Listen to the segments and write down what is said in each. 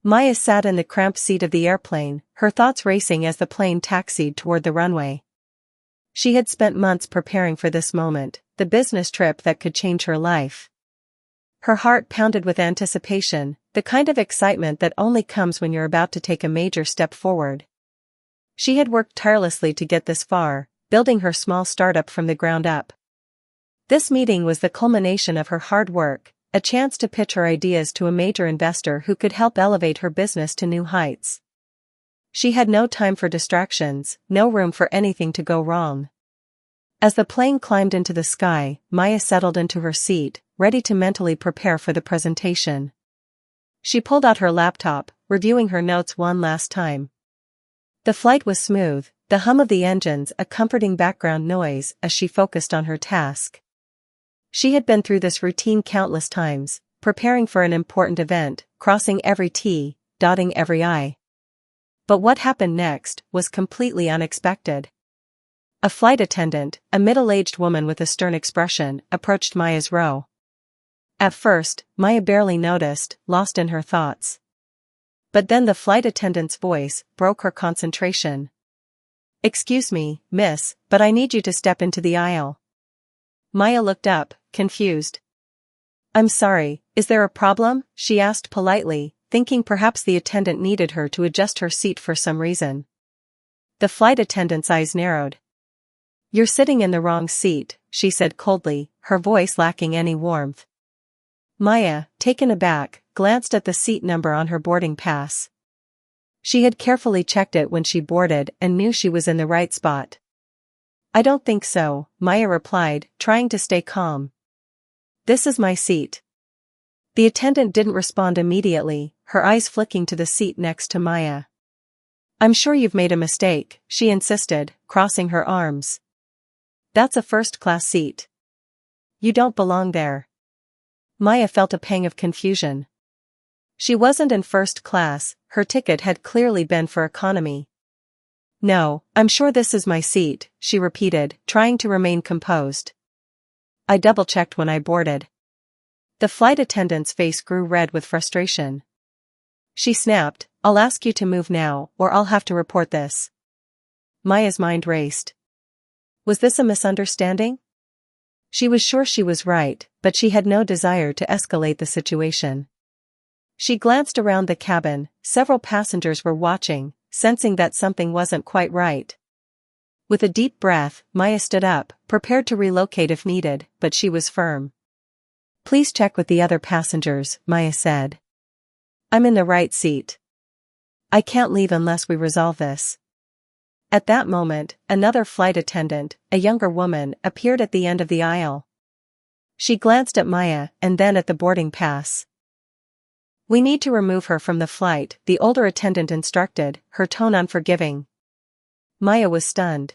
Maya sat in the cramped seat of the airplane, her thoughts racing as the plane taxied toward the runway. She had spent months preparing for this moment, the business trip that could change her life. Her heart pounded with anticipation, the kind of excitement that only comes when you're about to take a major step forward. She had worked tirelessly to get this far, building her small startup from the ground up. This meeting was the culmination of her hard work, a chance to pitch her ideas to a major investor who could help elevate her business to new heights. She had no time for distractions, no room for anything to go wrong. As the plane climbed into the sky, Maya settled into her seat, ready to mentally prepare for the presentation. She pulled out her laptop, reviewing her notes one last time. The flight was smooth, the hum of the engines a comforting background noise as she focused on her task. She had been through this routine countless times, preparing for an important event, crossing every T, dotting every I. But what happened next was completely unexpected. A flight attendant, a middle-aged woman with a stern expression, approached Maya's row. At first, Maya barely noticed, lost in her thoughts. But then the flight attendant's voice broke her concentration. "Excuse me, miss, but I need you to step into the aisle." Maya looked up, confused. "I'm sorry, is there a problem?" she asked politely, thinking perhaps the attendant needed her to adjust her seat for some reason. The flight attendant's eyes narrowed. "You're sitting in the wrong seat," she said coldly, her voice lacking any warmth. Maya, taken aback, glanced at the seat number on her boarding pass. She had carefully checked it when she boarded and knew she was in the right spot. "I don't think so," Maya replied, trying to stay calm. "This is my seat." The attendant didn't respond immediately, her eyes flicking to the seat next to Maya. "I'm sure you've made a mistake," she insisted, crossing her arms. "That's a first-class seat. You don't belong there." Maya felt a pang of confusion. She wasn't in first class, her ticket had clearly been for economy. "No, I'm sure this is my seat," she repeated, trying to remain composed. "I double-checked when I boarded." The flight attendant's face grew red with frustration. She snapped, "I'll ask you to move now, or I'll have to report this." Maya's mind raced. Was this a misunderstanding? She was sure she was right, but she had no desire to escalate the situation. She glanced around the cabin, several passengers were watching, sensing that something wasn't quite right. With a deep breath, Maya stood up, prepared to relocate if needed, but she was firm. "Please check with the other passengers," Maya said. "I'm in the right seat. I can't leave unless we resolve this." At that moment, another flight attendant, a younger woman, appeared at the end of the aisle. She glanced at Maya and then at the boarding pass. "We need to remove her from the flight," the older attendant instructed, her tone unforgiving. Maya was stunned.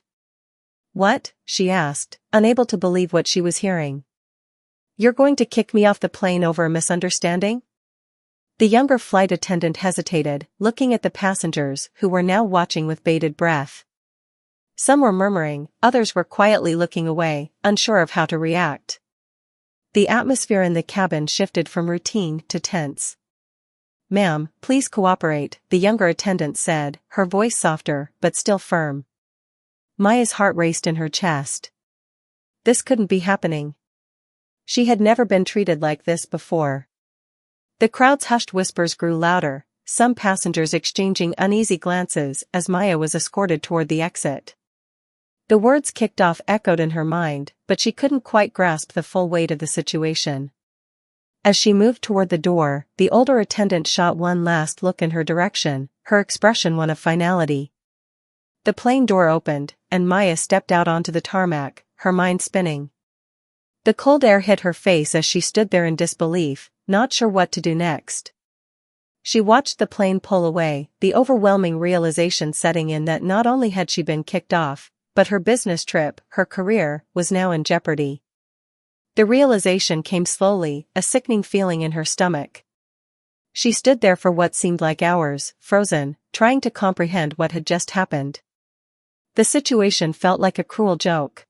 "What?" she asked, unable to believe what she was hearing. "You're going to kick me off the plane over a misunderstanding?" The younger flight attendant hesitated, looking at the passengers who were now watching with bated breath. Some were murmuring, others were quietly looking away, unsure of how to react. The atmosphere in the cabin shifted from routine to tense. "Ma'am, please cooperate," the younger attendant said, her voice softer, but still firm. Maya's heart raced in her chest. This couldn't be happening. She had never been treated like this before. The crowd's hushed whispers grew louder, some passengers exchanging uneasy glances as Maya was escorted toward the exit. The words kicked off echoed in her mind, but she couldn't quite grasp the full weight of the situation. As she moved toward the door, the older attendant shot one last look in her direction, her expression one of finality. The plane door opened, and Maya stepped out onto the tarmac, her mind spinning. The cold air hit her face as she stood there in disbelief, not sure what to do next. She watched the plane pull away, the overwhelming realization setting in that not only had she been kicked off, but her business trip, her career, was now in jeopardy. The realization came slowly, a sickening feeling in her stomach. She stood there for what seemed like hours, frozen, trying to comprehend what had just happened. The situation felt like a cruel joke.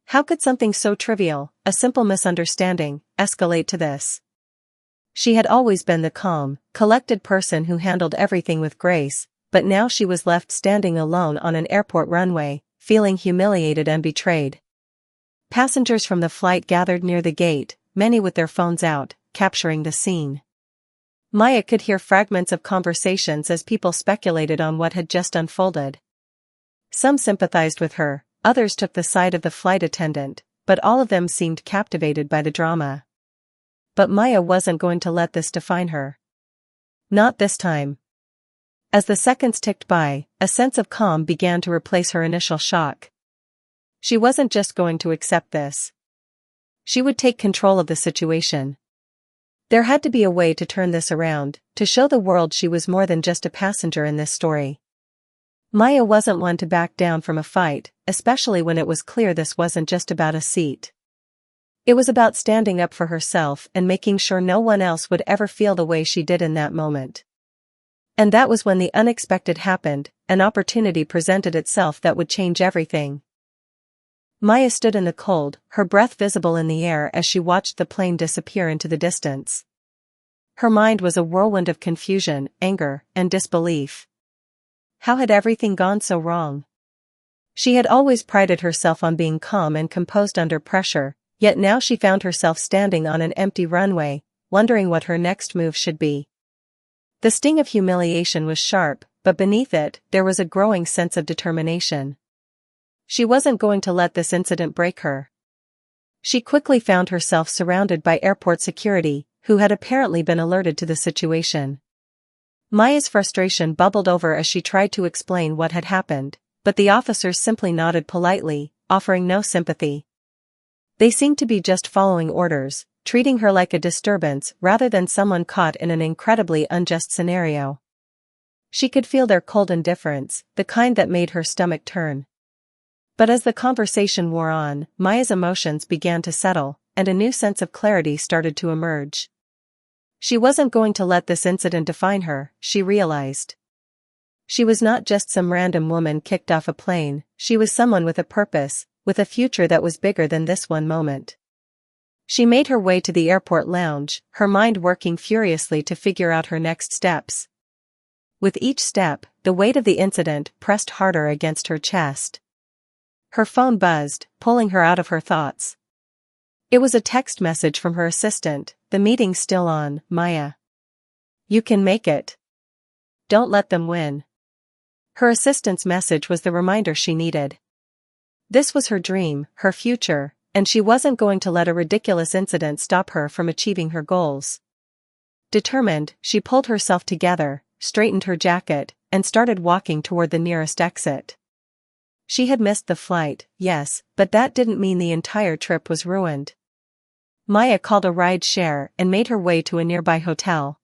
How could something so trivial, a simple misunderstanding, escalate to this? She had always been the calm, collected person who handled everything with grace, but now she was left standing alone on an airport runway, feeling humiliated and betrayed. Passengers from the flight gathered near the gate, many with their phones out, capturing the scene. Maya could hear fragments of conversations as people speculated on what had just unfolded. Some sympathized with her, others took the side of the flight attendant, but all of them seemed captivated by the drama. But Maya wasn't going to let this define her. Not this time. As the seconds ticked by, a sense of calm began to replace her initial shock. She wasn't just going to accept this. She would take control of the situation. There had to be a way to turn this around, to show the world she was more than just a passenger in this story. Maya wasn't one to back down from a fight, especially when it was clear this wasn't just about a seat. It was about standing up for herself and making sure no one else would ever feel the way she did in that moment. And that was when the unexpected happened, an opportunity presented itself that would change everything. Maya stood in the cold, her breath visible in the air as she watched the plane disappear into the distance. Her mind was a whirlwind of confusion, anger, and disbelief. How had everything gone so wrong? She had always prided herself on being calm and composed under pressure, yet now she found herself standing on an empty runway, wondering what her next move should be. The sting of humiliation was sharp, but beneath it, there was a growing sense of determination. She wasn't going to let this incident break her. She quickly found herself surrounded by airport security, who had apparently been alerted to the situation. Maya's frustration bubbled over as she tried to explain what had happened, but the officers simply nodded politely, offering no sympathy. They seemed to be just following orders, treating her like a disturbance rather than someone caught in an incredibly unjust scenario. She could feel their cold indifference, the kind that made her stomach turn. But as the conversation wore on, Maya's emotions began to settle, and a new sense of clarity started to emerge. She wasn't going to let this incident define her, she realized. She was not just some random woman kicked off a plane, she was someone with a purpose, with a future that was bigger than this one moment. She made her way to the airport lounge, her mind working furiously to figure out her next steps. With each step, the weight of the incident pressed harder against her chest. Her phone buzzed, pulling her out of her thoughts. It was a text message from her assistant, "The meeting's still on, Maya. You can make it. Don't let them win." Her assistant's message was the reminder she needed. This was her dream, her future, and she wasn't going to let a ridiculous incident stop her from achieving her goals. Determined, she pulled herself together, straightened her jacket, and started walking toward the nearest exit. She had missed the flight, yes, but that didn't mean the entire trip was ruined. Maya called a ride-share and made her way to a nearby hotel.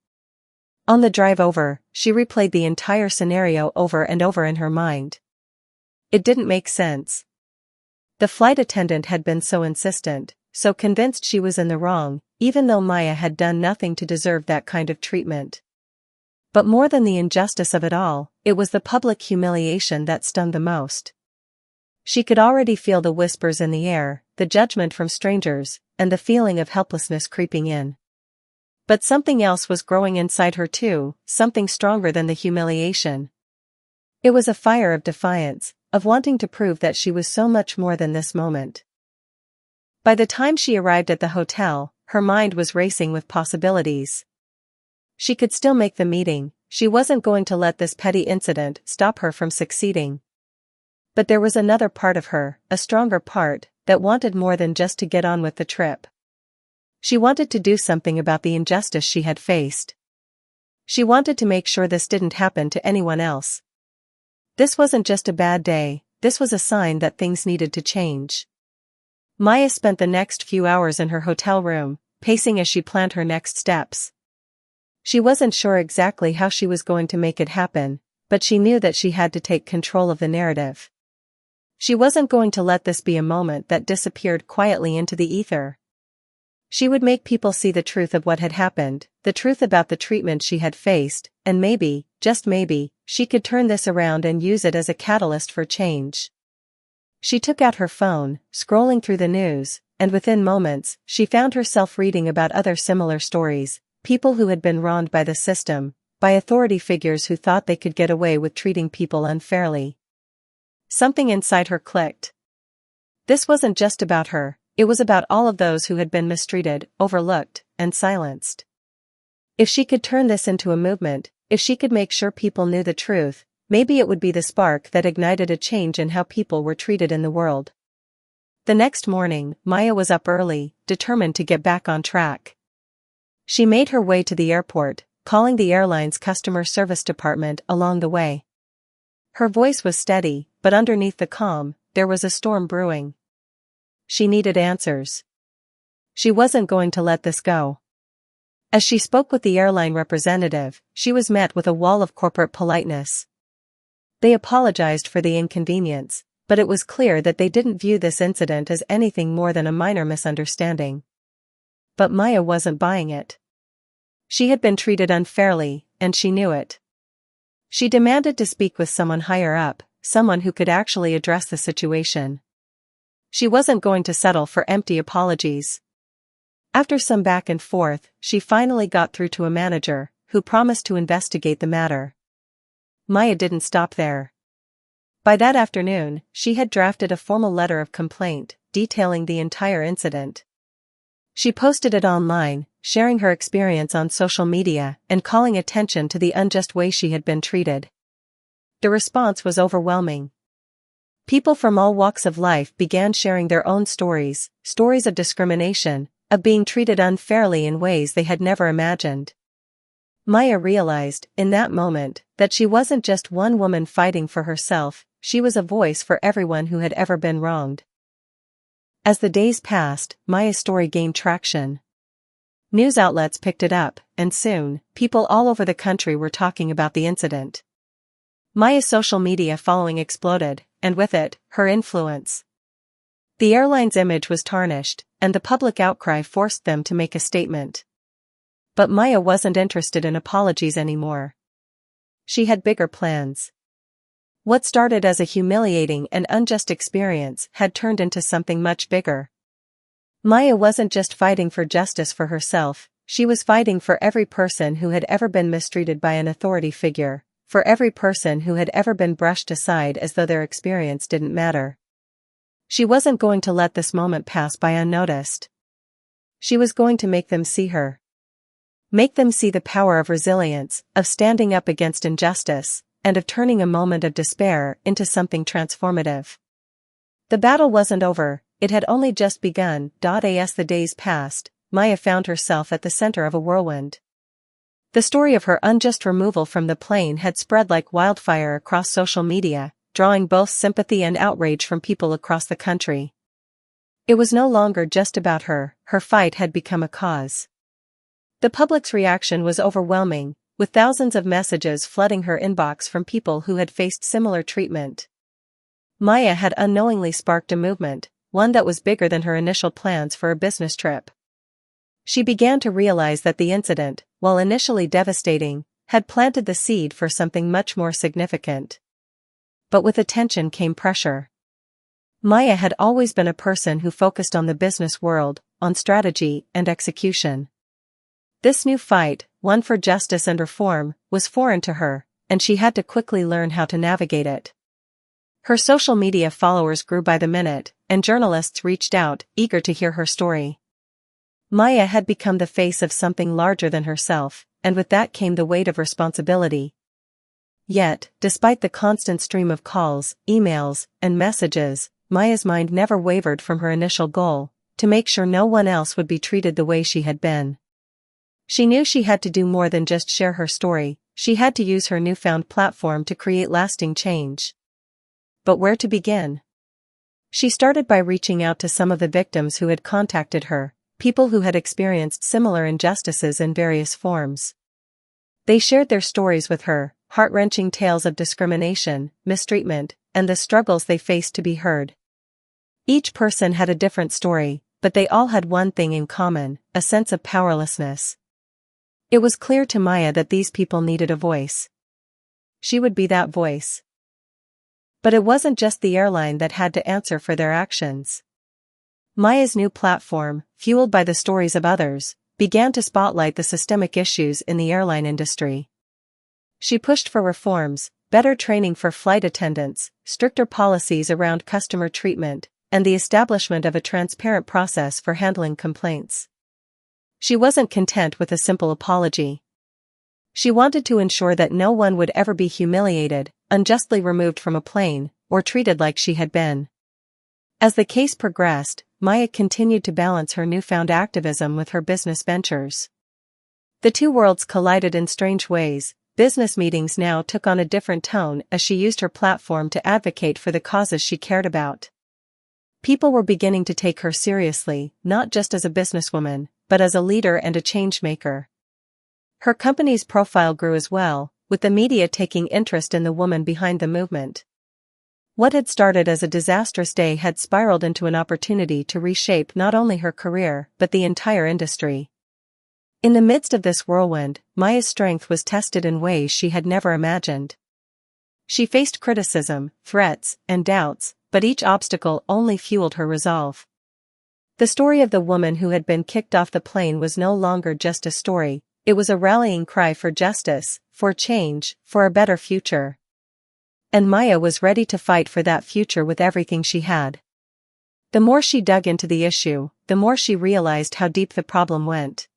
On the drive over, she replayed the entire scenario over and over in her mind. It didn't make sense. The flight attendant had been so insistent, so convinced she was in the wrong, even though Maya had done nothing to deserve that kind of treatment. But more than the injustice of it all, it was the public humiliation that stung the most. She could already feel the whispers in the air, the judgment from strangers, and the feeling of helplessness creeping in. But something else was growing inside her too, something stronger than the humiliation. It was a fire of defiance, of wanting to prove that she was so much more than this moment. By the time she arrived at the hotel, her mind was racing with possibilities. She could still make the meeting, she wasn't going to let this petty incident stop her from succeeding. But there was another part of her, a stronger part, that wanted more than just to get on with the trip. She wanted to do something about the injustice she had faced. She wanted to make sure this didn't happen to anyone else. This wasn't just a bad day, this was a sign that things needed to change. Maya spent the next few hours in her hotel room, pacing as she planned her next steps. She wasn't sure exactly how she was going to make it happen, but she knew that she had to take control of the narrative. She wasn't going to let this be a moment that disappeared quietly into the ether. She would make people see the truth of what had happened, the truth about the treatment she had faced, and maybe, just maybe, she could turn this around and use it as a catalyst for change. She took out her phone, scrolling through the news, and within moments, she found herself reading about other similar stories, people who had been wronged by the system, by authority figures who thought they could get away with treating people unfairly. Something inside her clicked. This wasn't just about her, it was about all of those who had been mistreated, overlooked, and silenced. If she could turn this into a movement, if she could make sure people knew the truth, maybe it would be the spark that ignited a change in how people were treated in the world. The next morning, Maya was up early, determined to get back on track. She made her way to the airport, calling the airline's customer service department along the way. Her voice was steady, but underneath the calm, there was a storm brewing. She needed answers. She wasn't going to let this go. As she spoke with the airline representative, she was met with a wall of corporate politeness. They apologized for the inconvenience, but it was clear that they didn't view this incident as anything more than a minor misunderstanding. But Maya wasn't buying it. She had been treated unfairly, and she knew it. She demanded to speak with someone higher up, someone who could actually address the situation. She wasn't going to settle for empty apologies. After some back and forth, she finally got through to a manager, who promised to investigate the matter. Maya didn't stop there. By that afternoon, she had drafted a formal letter of complaint, detailing the entire incident. She posted it online, sharing her experience on social media and calling attention to the unjust way she had been treated. The response was overwhelming. People from all walks of life began sharing their own stories, stories of discrimination, of being treated unfairly in ways they had never imagined. Maya realized, in that moment, that she wasn't just one woman fighting for herself, she was a voice for everyone who had ever been wronged. As the days passed, Maya's story gained traction. News outlets picked it up, and soon, people all over the country were talking about the incident. Maya's social media following exploded, and with it, her influence. The airline's image was tarnished, and the public outcry forced them to make a statement. But Maya wasn't interested in apologies anymore. She had bigger plans. What started as a humiliating and unjust experience had turned into something much bigger. Maya wasn't just fighting for justice for herself, she was fighting for every person who had ever been mistreated by an authority figure, for every person who had ever been brushed aside as though their experience didn't matter. She wasn't going to let this moment pass by unnoticed. She was going to make them see her. Make them see the power of resilience, of standing up against injustice, and of turning a moment of despair into something transformative. The battle wasn't over, it had only just begun. As the days passed, Maya found herself at the center of a whirlwind. The story of her unjust removal from the plane had spread like wildfire across social media, drawing both sympathy and outrage from people across the country. It was no longer just about her, her fight had become a cause. The public's reaction was overwhelming, with thousands of messages flooding her inbox from people who had faced similar treatment. Maya had unknowingly sparked a movement, one that was bigger than her initial plans for a business trip. She began to realize that the incident, while initially devastating, had planted the seed for something much more significant. But with attention came pressure. Maya had always been a person who focused on the business world, on strategy and execution. This new fight, one for justice and reform, was foreign to her, and she had to quickly learn how to navigate it. Her social media followers grew by the minute, and journalists reached out, eager to hear her story. Maya had become the face of something larger than herself, and with that came the weight of responsibility. Yet, despite the constant stream of calls, emails, and messages, Maya's mind never wavered from her initial goal, to make sure no one else would be treated the way she had been. She knew she had to do more than just share her story, she had to use her newfound platform to create lasting change. But where to begin? She started by reaching out to some of the victims who had contacted her, people who had experienced similar injustices in various forms. They shared their stories with her, heart-wrenching tales of discrimination, mistreatment, and the struggles they faced to be heard. Each person had a different story, but they all had one thing in common, a sense of powerlessness. It was clear to Maya that these people needed a voice. She would be that voice. But it wasn't just the airline that had to answer for their actions. Maya's new platform, fueled by the stories of others, began to spotlight the systemic issues in the airline industry. She pushed for reforms, better training for flight attendants, stricter policies around customer treatment, and the establishment of a transparent process for handling complaints. She wasn't content with a simple apology. She wanted to ensure that no one would ever be humiliated, unjustly removed from a plane, or treated like she had been. As the case progressed, Maya continued to balance her newfound activism with her business ventures. The two worlds collided in strange ways. Business meetings now took on a different tone as she used her platform to advocate for the causes she cared about. People were beginning to take her seriously, not just as a businesswoman, but as a leader and a change-maker. Her company's profile grew as well, with the media taking interest in the woman behind the movement. What had started as a disastrous day had spiraled into an opportunity to reshape not only her career but the entire industry. In the midst of this whirlwind, Maya's strength was tested in ways she had never imagined. She faced criticism, threats, and doubts, but each obstacle only fueled her resolve. The story of the woman who had been kicked off the plane was no longer just a story, it was a rallying cry for justice, for change, for a better future. And Maya was ready to fight for that future with everything she had. The more she dug into the issue, the more she realized how deep the problem went.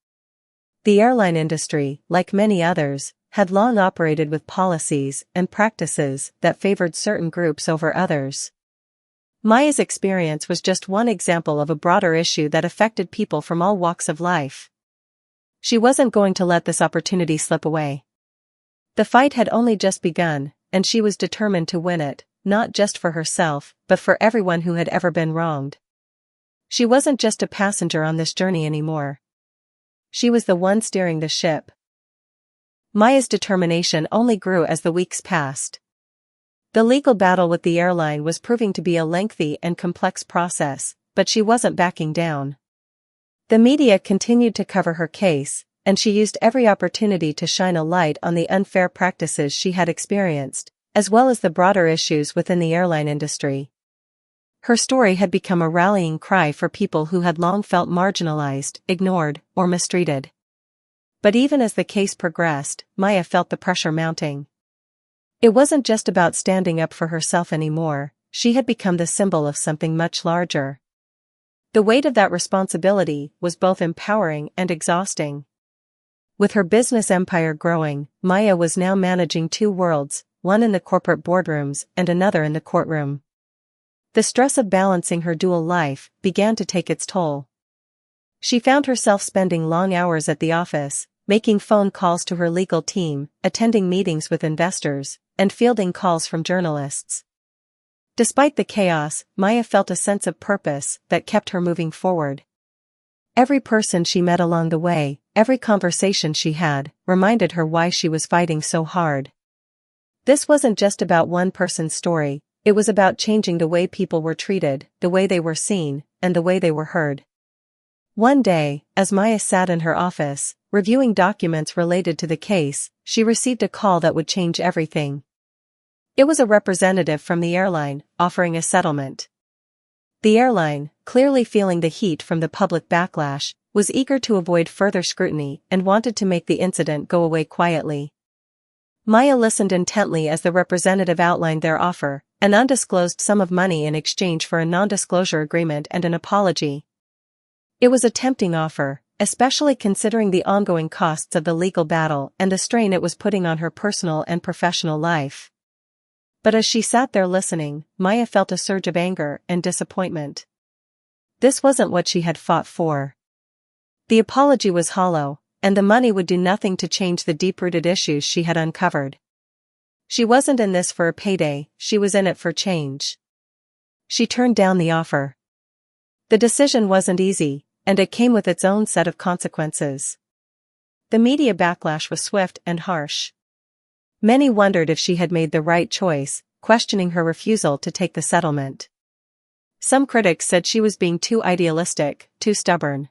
The airline industry, like many others, had long operated with policies and practices that favored certain groups over others. Maya's experience was just one example of a broader issue that affected people from all walks of life. She wasn't going to let this opportunity slip away. The fight had only just begun, and she was determined to win it, not just for herself, but for everyone who had ever been wronged. She wasn't just a passenger on this journey anymore. She was the one steering the ship. Maya's determination only grew as the weeks passed. The legal battle with the airline was proving to be a lengthy and complex process, but she wasn't backing down. The media continued to cover her case, and she used every opportunity to shine a light on the unfair practices she had experienced, as well as the broader issues within the airline industry. Her story had become a rallying cry for people who had long felt marginalized, ignored, or mistreated. But even as the case progressed, Maya felt the pressure mounting. It wasn't just about standing up for herself anymore, she had become the symbol of something much larger. The weight of that responsibility was both empowering and exhausting. With her business empire growing, Maya was now managing two worlds, one in the corporate boardrooms and another in the courtroom. The stress of balancing her dual life began to take its toll. She found herself spending long hours at the office, making phone calls to her legal team, attending meetings with investors, and fielding calls from journalists. Despite the chaos, Maya felt a sense of purpose that kept her moving forward. Every person she met along the way, every conversation she had, reminded her why she was fighting so hard. This wasn't just about one person's story, it was about changing the way people were treated, the way they were seen, and the way they were heard. One day, as Maya sat in her office, reviewing documents related to the case, she received a call that would change everything. It was a representative from the airline, offering a settlement. The airline, clearly feeling the heat from the public backlash, was eager to avoid further scrutiny and wanted to make the incident go away quietly. Maya listened intently as the representative outlined their offer, an undisclosed sum of money in exchange for a non-disclosure agreement and an apology. It was a tempting offer, especially considering the ongoing costs of the legal battle and the strain it was putting on her personal and professional life. But as she sat there listening, Maya felt a surge of anger and disappointment. This wasn't what she had fought for. The apology was hollow, and the money would do nothing to change the deep-rooted issues she had uncovered. She wasn't in this for a payday, she was in it for change. She turned down the offer. The decision wasn't easy, and it came with its own set of consequences. The media backlash was swift and harsh. Many wondered if she had made the right choice, questioning her refusal to take the settlement. Some critics said she was being too idealistic, too stubborn.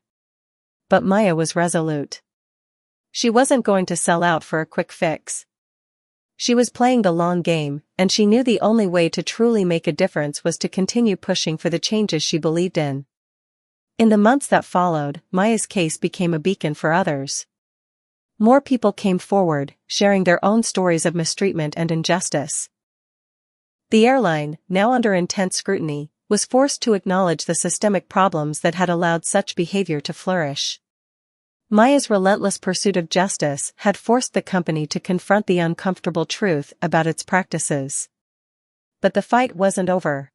But Maya was resolute. She wasn't going to sell out for a quick fix. She was playing the long game, and she knew the only way to truly make a difference was to continue pushing for the changes she believed in. In the months that followed, Maya's case became a beacon for others. More people came forward, sharing their own stories of mistreatment and injustice. The airline, now under intense scrutiny, was forced to acknowledge the systemic problems that had allowed such behavior to flourish. Maya's relentless pursuit of justice had forced the company to confront the uncomfortable truth about its practices. But the fight wasn't over.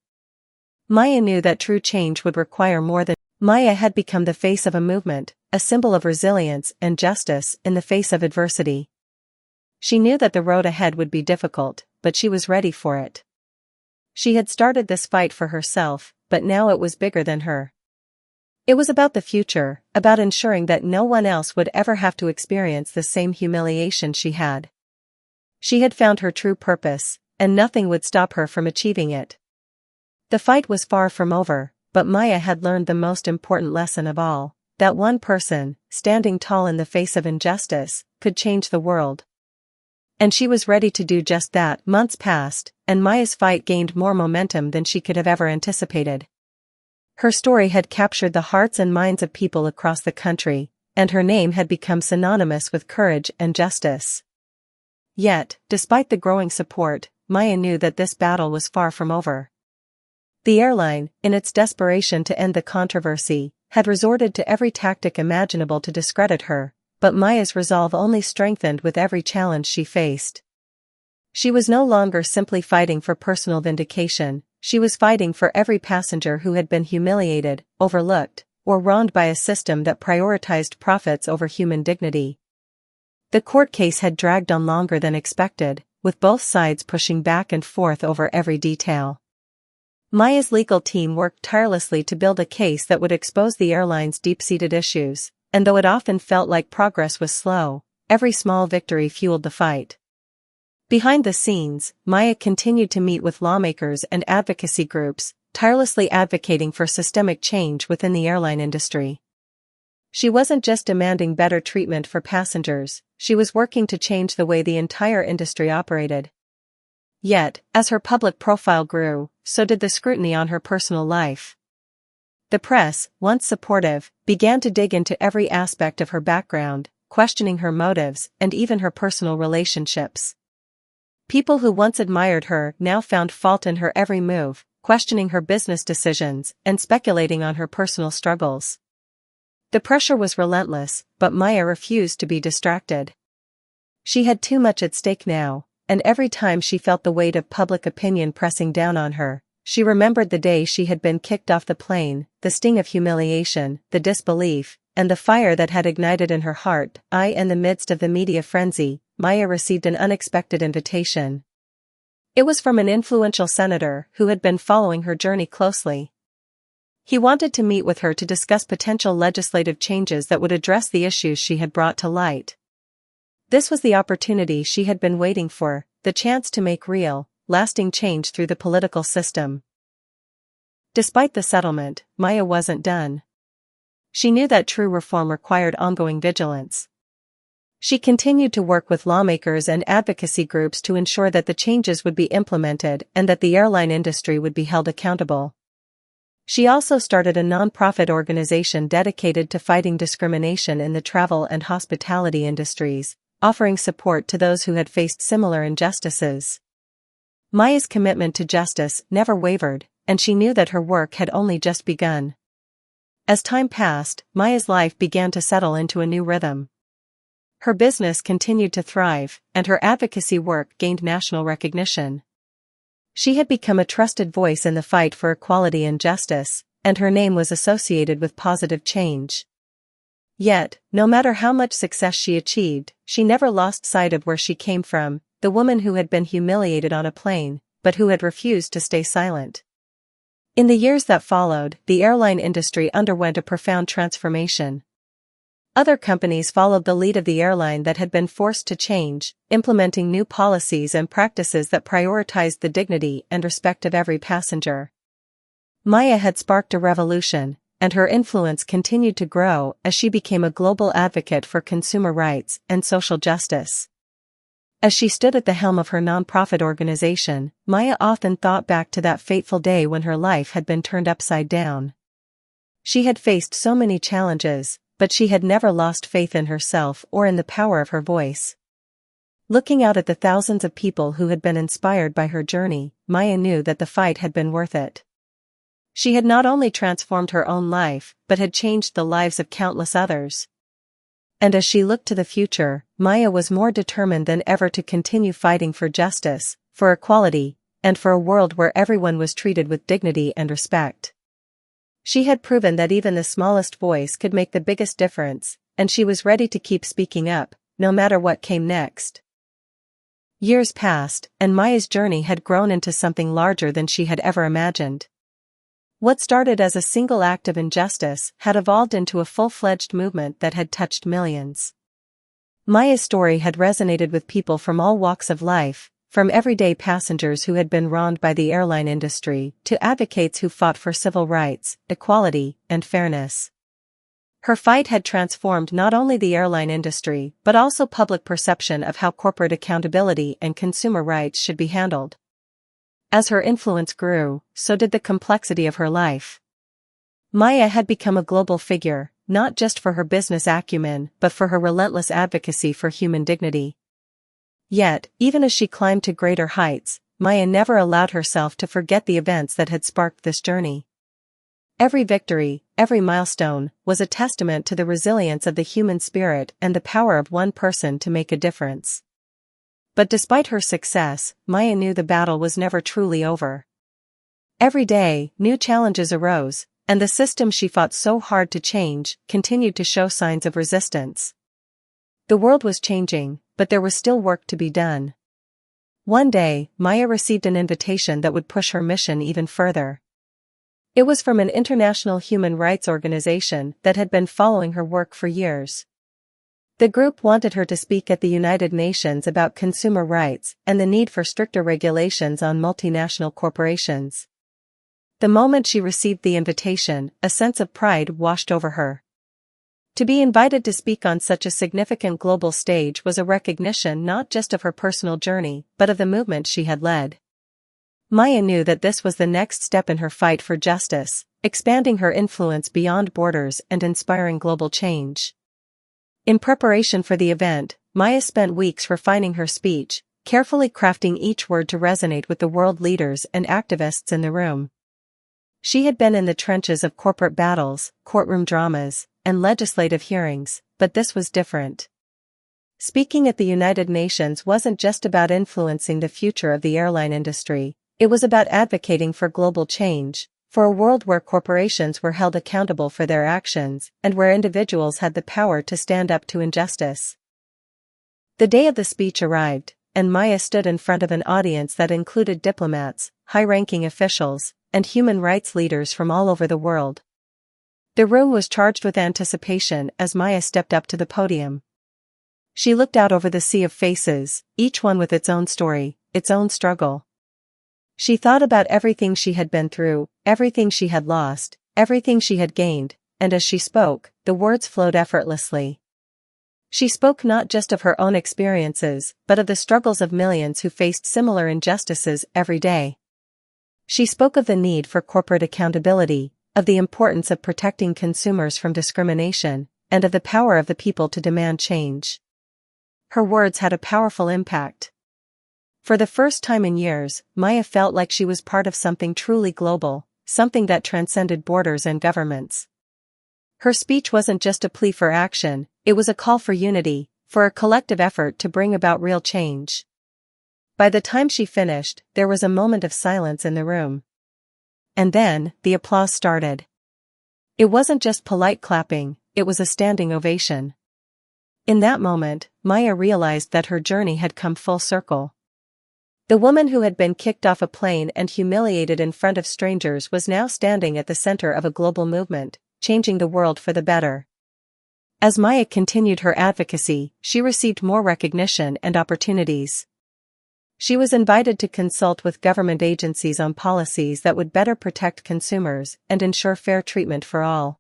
Maya knew that true change would require more than. Maya had become the face of a movement, a symbol of resilience and justice in the face of adversity. She knew that the road ahead would be difficult, but she was ready for it. She had started this fight for herself, but now it was bigger than her. It was about the future, about ensuring that no one else would ever have to experience the same humiliation she had. She had found her true purpose, and nothing would stop her from achieving it. The fight was far from over, but Maya had learned the most important lesson of all, that one person, standing tall in the face of injustice, could change the world. And she was ready to do just that. Months passed, and Maya's fight gained more momentum than she could have ever anticipated. Her story had captured the hearts and minds of people across the country, and her name had become synonymous with courage and justice. Yet, despite the growing support, Maya knew that this battle was far from over. The airline, in its desperation to end the controversy, had resorted to every tactic imaginable to discredit her, but Maya's resolve only strengthened with every challenge she faced. She was no longer simply fighting for personal vindication, she was fighting for every passenger who had been humiliated, overlooked, or wronged by a system that prioritized profits over human dignity. The court case had dragged on longer than expected, with both sides pushing back and forth over every detail. Maya's legal team worked tirelessly to build a case that would expose the airline's deep-seated issues, and though it often felt like progress was slow, every small victory fueled the fight. Behind the scenes, Maya continued to meet with lawmakers and advocacy groups, tirelessly advocating for systemic change within the airline industry. She wasn't just demanding better treatment for passengers, she was working to change the way the entire industry operated. Yet, as her public profile grew, so did the scrutiny on her personal life. The press, once supportive, began to dig into every aspect of her background, questioning her motives and even her personal relationships. People who once admired her now found fault in her every move, questioning her business decisions and speculating on her personal struggles. The pressure was relentless, but Maya refused to be distracted. She had too much at stake now, and every time she felt the weight of public opinion pressing down on her, she remembered the day she had been kicked off the plane, the sting of humiliation, the disbelief, and the fire that had ignited in her heart. In the midst of the media frenzy, Maya received an unexpected invitation. It was from an influential senator who had been following her journey closely. He wanted to meet with her to discuss potential legislative changes that would address the issues she had brought to light. This was the opportunity she had been waiting for, the chance to make real, lasting change through the political system. Despite the settlement, Maya wasn't done. She knew that true reform required ongoing vigilance. She continued to work with lawmakers and advocacy groups to ensure that the changes would be implemented and that the airline industry would be held accountable. She also started a nonprofit organization dedicated to fighting discrimination in the travel and hospitality industries, offering support to those who had faced similar injustices. Maya's commitment to justice never wavered, and she knew that her work had only just begun. As time passed, Maya's life began to settle into a new rhythm. Her business continued to thrive, and her advocacy work gained national recognition. She had become a trusted voice in the fight for equality and justice, and her name was associated with positive change. Yet, no matter how much success she achieved, she never lost sight of where she came from, the woman who had been humiliated on a plane, but who had refused to stay silent. In the years that followed, the airline industry underwent a profound transformation. Other companies followed the lead of the airline that had been forced to change, implementing new policies and practices that prioritized the dignity and respect of every passenger. Maya had sparked a revolution, and her influence continued to grow as she became a global advocate for consumer rights and social justice. As she stood at the helm of her nonprofit organization, Maya often thought back to that fateful day when her life had been turned upside down. She had faced so many challenges, but she had never lost faith in herself or in the power of her voice. Looking out at the thousands of people who had been inspired by her journey, Maya knew that the fight had been worth it. She had not only transformed her own life, but had changed the lives of countless others. And as she looked to the future, Maya was more determined than ever to continue fighting for justice, for equality, and for a world where everyone was treated with dignity and respect. She had proven that even the smallest voice could make the biggest difference, and she was ready to keep speaking up, no matter what came next. Years passed, and Maya's journey had grown into something larger than she had ever imagined. What started as a single act of injustice had evolved into a full-fledged movement that had touched millions. Maya's story had resonated with people from all walks of life, from everyday passengers who had been wronged by the airline industry to advocates who fought for civil rights, equality, and fairness. Her fight had transformed not only the airline industry but also public perception of how corporate accountability and consumer rights should be handled. As her influence grew, so did the complexity of her life. Maya had become a global figure, not just for her business acumen but for her relentless advocacy for human dignity. Yet, even as she climbed to greater heights, Maya never allowed herself to forget the events that had sparked this journey. Every victory, every milestone, was a testament to the resilience of the human spirit and the power of one person to make a difference. But despite her success, Maya knew the battle was never truly over. Every day, new challenges arose, and the system she fought so hard to change continued to show signs of resistance. The world was changing, but there was still work to be done. One day, Maya received an invitation that would push her mission even further. It was from an international human rights organization that had been following her work for years. The group wanted her to speak at the United Nations about consumer rights and the need for stricter regulations on multinational corporations. The moment she received the invitation, a sense of pride washed over her. To be invited to speak on such a significant global stage was a recognition not just of her personal journey, but of the movement she had led. Maya knew that this was the next step in her fight for justice, expanding her influence beyond borders and inspiring global change. In preparation for the event, Maya spent weeks refining her speech, carefully crafting each word to resonate with the world leaders and activists in the room. She had been in the trenches of corporate battles, courtroom dramas, and legislative hearings, but this was different. Speaking at the United Nations wasn't just about influencing the future of the airline industry, it was about advocating for global change, for a world where corporations were held accountable for their actions and where individuals had the power to stand up to injustice. The day of the speech arrived, and Maya stood in front of an audience that included diplomats, high-ranking officials, and human rights leaders from all over the world. The room was charged with anticipation as Maya stepped up to the podium. She looked out over the sea of faces, each one with its own story, its own struggle. She thought about everything she had been through, everything she had lost, everything she had gained, and as she spoke, the words flowed effortlessly. She spoke not just of her own experiences, but of the struggles of millions who faced similar injustices every day. She spoke of the need for corporate accountability, of the importance of protecting consumers from discrimination, and of the power of the people to demand change. Her words had a powerful impact. For the first time in years, Maya felt like she was part of something truly global, something that transcended borders and governments. Her speech wasn't just a plea for action, it was a call for unity, for a collective effort to bring about real change. By the time she finished, there was a moment of silence in the room. And then, the applause started. It wasn't just polite clapping, it was a standing ovation. In that moment, Maya realized that her journey had come full circle. The woman who had been kicked off a plane and humiliated in front of strangers was now standing at the center of a global movement, changing the world for the better. As Maya continued her advocacy, she received more recognition and opportunities. She was invited to consult with government agencies on policies that would better protect consumers and ensure fair treatment for all.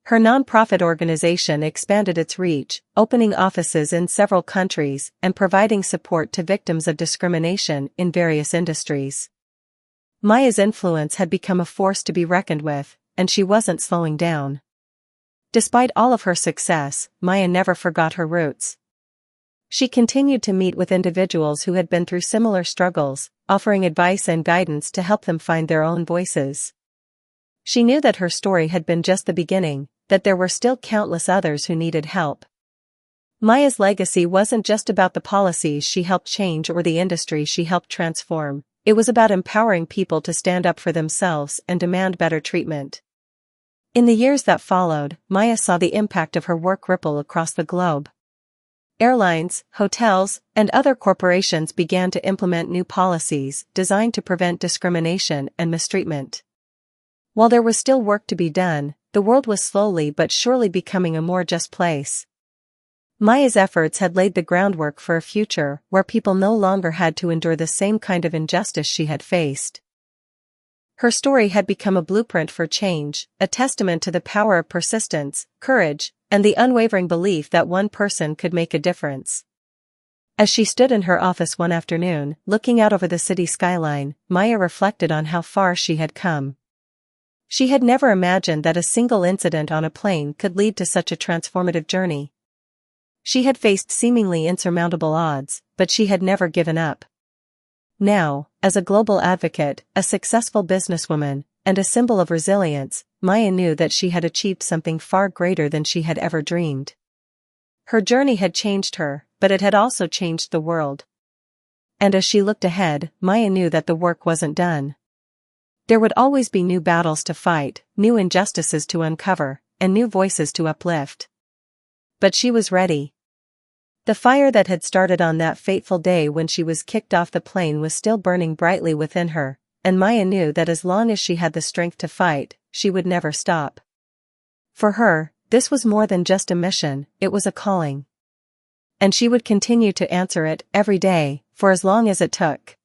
Her nonprofit organization expanded its reach, opening offices in several countries and providing support to victims of discrimination in various industries. Maya's influence had become a force to be reckoned with, and she wasn't slowing down. Despite all of her success, Maya never forgot her roots. She continued to meet with individuals who had been through similar struggles, offering advice and guidance to help them find their own voices. She knew that her story had been just the beginning, that there were still countless others who needed help. Maya's legacy wasn't just about the policies she helped change or the industry she helped transform. It was about empowering people to stand up for themselves and demand better treatment. In the years that followed, Maya saw the impact of her work ripple across the globe. Airlines, hotels, and other corporations began to implement new policies designed to prevent discrimination and mistreatment. While there was still work to be done, the world was slowly but surely becoming a more just place. Maya's efforts had laid the groundwork for a future where people no longer had to endure the same kind of injustice she had faced. Her story had become a blueprint for change, a testament to the power of persistence, courage, and the unwavering belief that one person could make a difference. As she stood in her office one afternoon, looking out over the city skyline, Maya reflected on how far she had come. She had never imagined that a single incident on a plane could lead to such a transformative journey. She had faced seemingly insurmountable odds, but she had never given up. Now, as a global advocate, a successful businesswoman, and a symbol of resilience, Maya knew that she had achieved something far greater than she had ever dreamed. Her journey had changed her, but it had also changed the world. And as she looked ahead, Maya knew that the work wasn't done. There would always be new battles to fight, new injustices to uncover, and new voices to uplift. But she was ready. The fire that had started on that fateful day when she was kicked off the plane was still burning brightly within her, and Maya knew that as long as she had the strength to fight, she would never stop. For her, this was more than just a mission, it was a calling. And she would continue to answer it every day, for as long as it took.